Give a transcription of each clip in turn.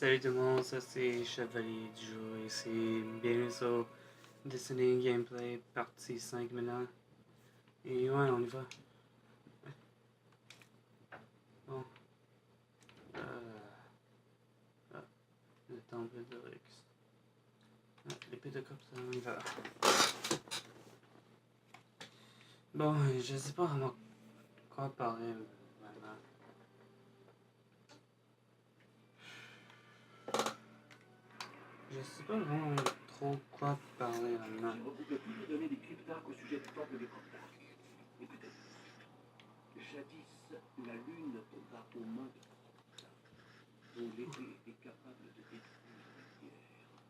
Salut tout le monde, ça c'est Chevalier du jour et c'est bienvenue sur Destiny Gameplay partie 5 maintenant. Et ouais, on y va. Bon. Ah, le temple de Rex. Ah, l'épée de Cops, on y va. Bon, je sais pas vraiment quoi parler maintenant. Je sais pas vraiment trop quoi parler maintenant. Je ne recoupe plus les données des cryptarques au sujet du temple des Cryptarques. Écoutez, jadis, la lune tomba aux mains de Cryptarques, dont l'épée était capable de détruire l'univers.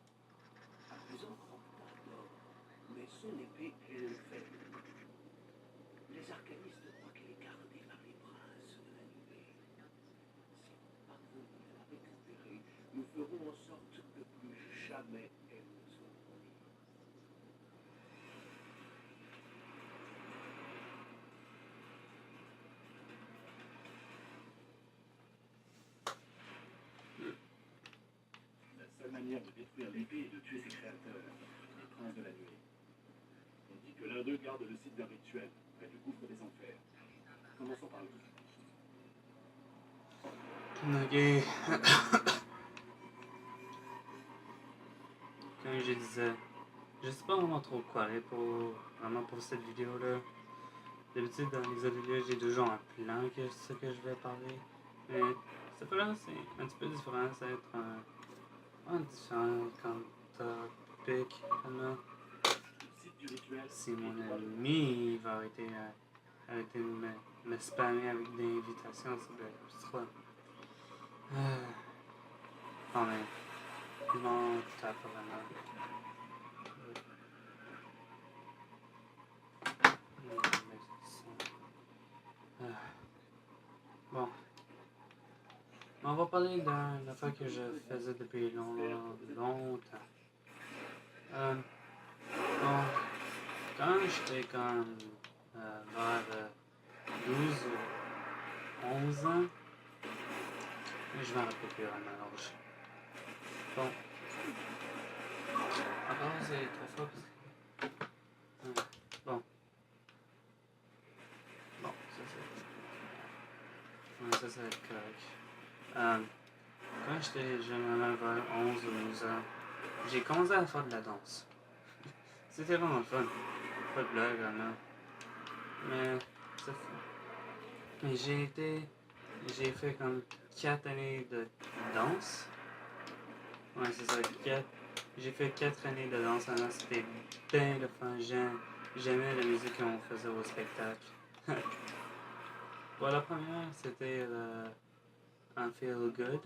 À présent, Cryptarque dort, mais son épée, elle le fait. Les arcanistes croient qu'elle est gardée par les princes de la nuée. Si nous parvenons à la récupérer, nous ferons en sorte que plus jamais elle ne soit volée. La seule manière de détruire l'épée est de tuer ses créateurs, les princes de la nuée. On dit que l'un d'eux garde le site d'un rituel, près du gouffre des enfers. Commençons par lui. Ok. Comme je disais, je sais pas vraiment trop quoi aller pour cette vidéo là. D'habitude dans les autres vidéos j'ai toujours un plan que ce que je vais parler. Mais cette fois-là c'est un petit peu différent, ça va être un différent comme topic. Si mon ami va arrêter de me spammer avec des invitations, ça sera. Quand même. Je m'en tape vraiment. Bon. On va parler d'une affaire que je faisais depuis longtemps. Bon, quand j'étais comme vers 12 ou 11 ans, je m'en rappelle plus vraiment l'âge. Bon. Encore c'est trop fort parce que. Bon. Bon, ça c'est correct. Quand j'étais jeune, vers 11 ou 12 ans, j'ai commencé à faire de la danse. C'était vraiment fun. Pas de blague, vraiment. Mais, mais j'ai fait comme 4 années de danse. Ouais, c'est ça, 4. J'ai fait 4 années de danse avant, c'était bien le fun. J'aimais la musique qu'on faisait au spectacle. Pour la première, c'était un Feel Good.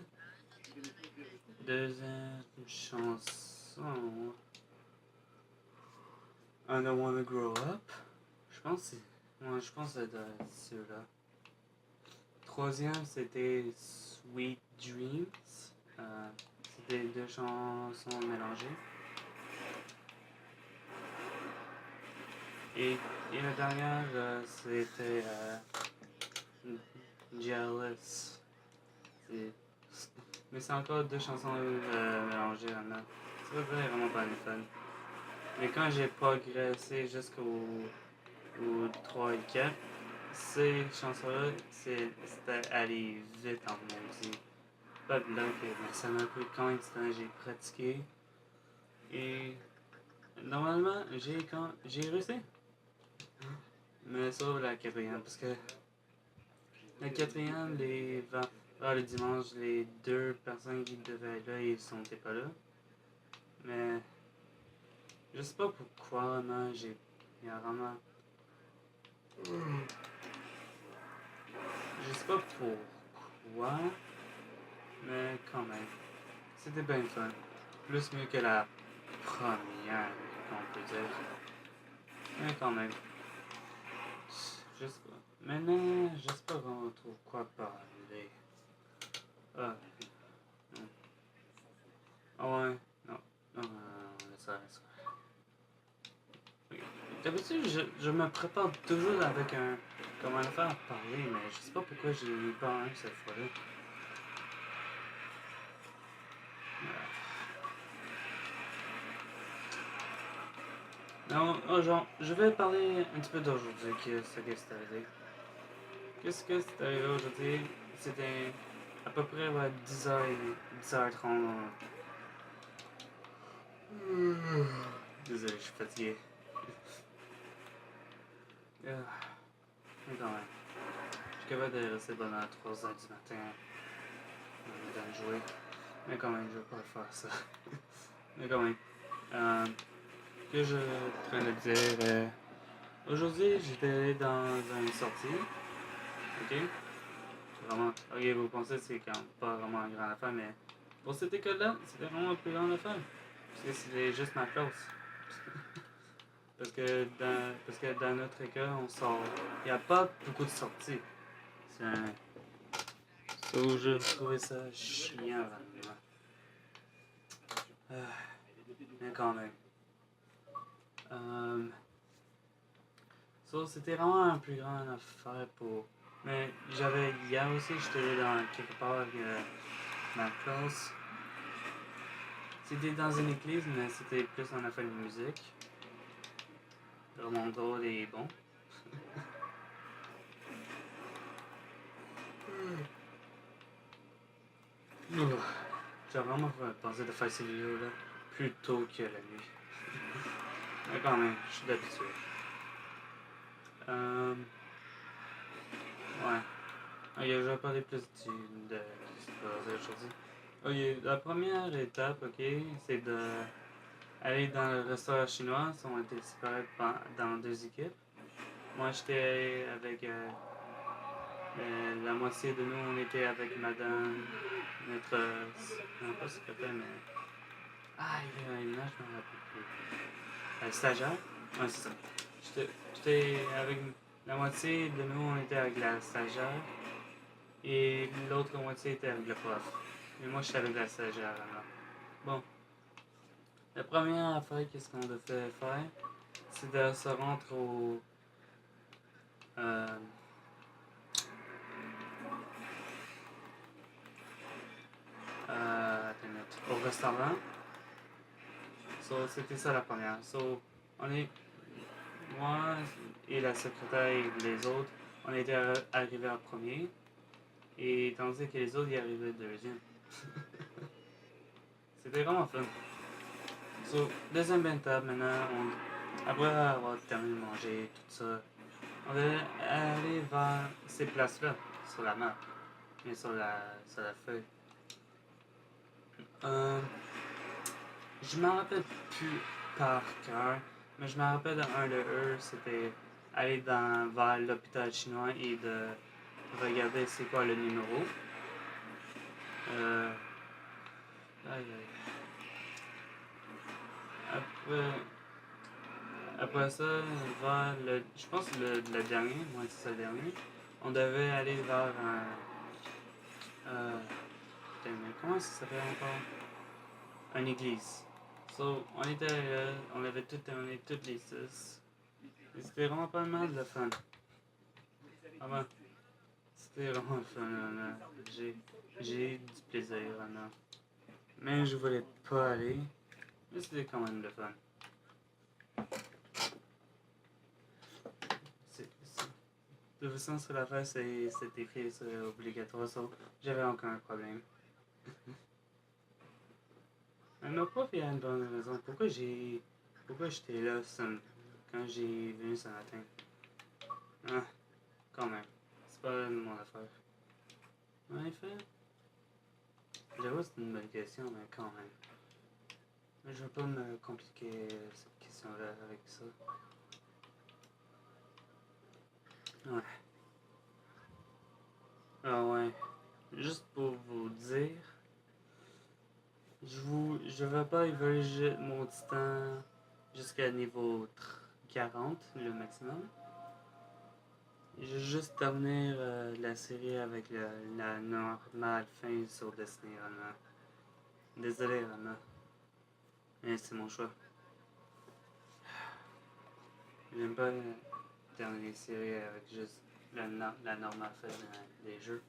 Deuxième chanson, I Don't Wanna Grow Up. Je pense que c'est de celui-là. Troisième, c'était Sweet Dreams. C'était 2 chansons mélangées. Et la dernière, c'était Jealous. Mais c'est encore 2 chansons mélangées maintenant. Ça va être vraiment pas le fun. Mais quand j'ai progressé jusqu'au 3 et 4, ces chansons-là, c'était aller vite en maudit. Pas de blague, mais ça m'a pris quand même de temps, j'ai pratiqué. Et normalement, j'ai réussi. Mais sauf la quatrième, parce que la quatrième, le dimanche, les 2 personnes qui devaient être là, ils sont pas là. Mais je sais pas pourquoi, non, il y a vraiment. Je sais pas pourquoi, mais quand même. C'était bien fun. Plus mieux que la première, on peut dire. Mais quand même. Je sais pas. Maintenant, je sais pas vraiment trop quoi parler. Ah, non. Ah ouais, non. Non, laisse ça. Okay. D'habitude, je me prépare toujours avec comment faire à parler, mais je sais pas pourquoi j'ai eu pas un cette fois-là. Non, oh, genre, je vais parler un petit peu d'aujourd'hui, qu'est-ce que c'est arrivé. Qu'est-ce que c'est arrivé aujourd'hui? C'était à peu près ouais, 10h, 10h30. Désolé, je suis fatigué. Mais quand même, je suis capable de rester pendant 3h du matin en train de jouer. Mais quand même, je vais pas faire ça. Mais quand même, que je suis en train de dire, aujourd'hui j'étais allé dans une sortie, ok? Vraiment, ok, vous pensez que c'est quand même pas vraiment une grande affaire, mais pour cette école-là, c'était vraiment une plus grande affaire. Parce que c'était juste ma classe. Parce que dans notre école, on sort. Il n'y a pas beaucoup de sorties. C'est un. So, je trouvais ça chiant, vraiment. Mais quand même. So, c'était vraiment une plus grande affaire pour. Mais j'avais. Hier aussi, j'étais allé dans quelque part avec ma classe. C'était dans une église, mais c'était plus en affaire de musique. Vraiment drôle et bon. J'ai vraiment pensé de faire ces vidéos-là plus tôt que la nuit. Mais quand même, je suis habitué. Ouais. Ok, je vais parler plus de ce qui s'est passé aujourd'hui. Ok, la première étape, ok, c'est de aller dans le restaurant chinois. On était séparés dans deux équipes. Moi, j'étais avec la moitié de nous, on était avec madame, notre. Non, pas secrétaire, mais. Ah, il y a là, je me rappelle plus. Stagiaire? Ouais, c'est ça. J'étais avec la moitié de nous, on était avec la stagiaire. Et l'autre moitié était avec le prof. Et moi, j'étais avec la stagiaire. Alors. Bon, la première affaire, qu'est-ce qu'on devait faire? C'est de se rendre euh, au restaurant. So, c'était ça la première. So, on est, moi et la secrétaire et les autres, on était arrivés en premier. Et tandis que les autres y arrivaient deuxième. C'était vraiment fun. So, deuxième bonne table, maintenant, après avoir terminé de manger, tout ça, on devait aller vers ces places-là, sur la map, et sur la feuille. Je m'en rappelle plus par cœur, mais je me rappelle d'un de eux, c'était aller vers l'hôpital chinois et de regarder c'est quoi le numéro. Euh, aïe, aïe. Après, après ça, vers je pense le dernier, moi c'est ça le dernier, on devait aller vers un. Putain, mais comment ça s'appelle encore? Une église. So, on était là, on avait tout terminé, toutes les six. Et c'était vraiment pas mal de fun. Vraiment, c'était vraiment fun, là. J'ai eu du plaisir, là. Mais je voulais pas aller, mais c'était quand même de fun. De toute façon, sur la face, c'est écrit, c'est obligatoire, so j'avais aucun problème. Mais mon prof, il a une bonne raison. Pourquoi j'étais là quand j'ai venu ce matin? Ah, quand même. C'est pas mon affaire. En effet, j'avoue, c'est une bonne question, mais quand même. Mais je veux pas me compliquer cette question-là avec ça. Ouais. Ah ouais. Juste pour vous dire, je vais pas évoluer mon titan jusqu'à niveau 40, le maximum. Je vais juste terminer la série avec la normale fin sur Destiny, Rana. Désolé, Rana. Mais c'est mon choix. J'aime pas terminer les séries avec juste la normale fin des jeux.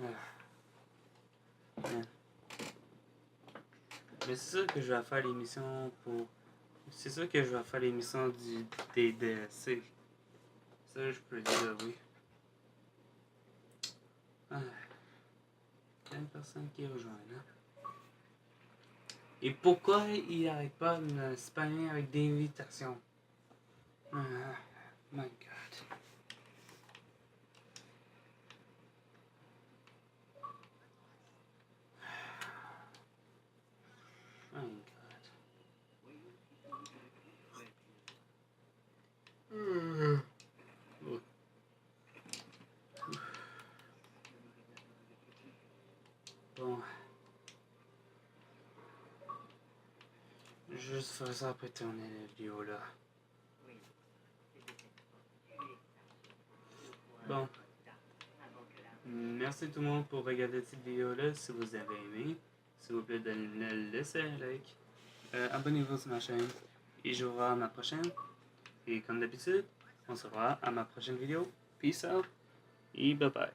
Ah. Mais c'est sûr que je vais faire l'émission pour. C'est sûr que je vais faire l'émission des DLC. Ça, je peux le dire, oui. Ah, plein de personnes qui rejoignent, hein. Et pourquoi il arrête pas de me spammer avec des invitations? Ah, my god. My god. Bon. Juste faire ça après tourner la vidéo là. Bon. Merci tout le monde pour regarder cette vidéo là. Si vous avez aimé, s'il vous plaît, laissez un like. Abonnez-vous sur ma chaîne. Et je vous vois à ma prochaine. Et comme d'habitude, on se revoit à ma prochaine vidéo. Peace out. Et bye bye.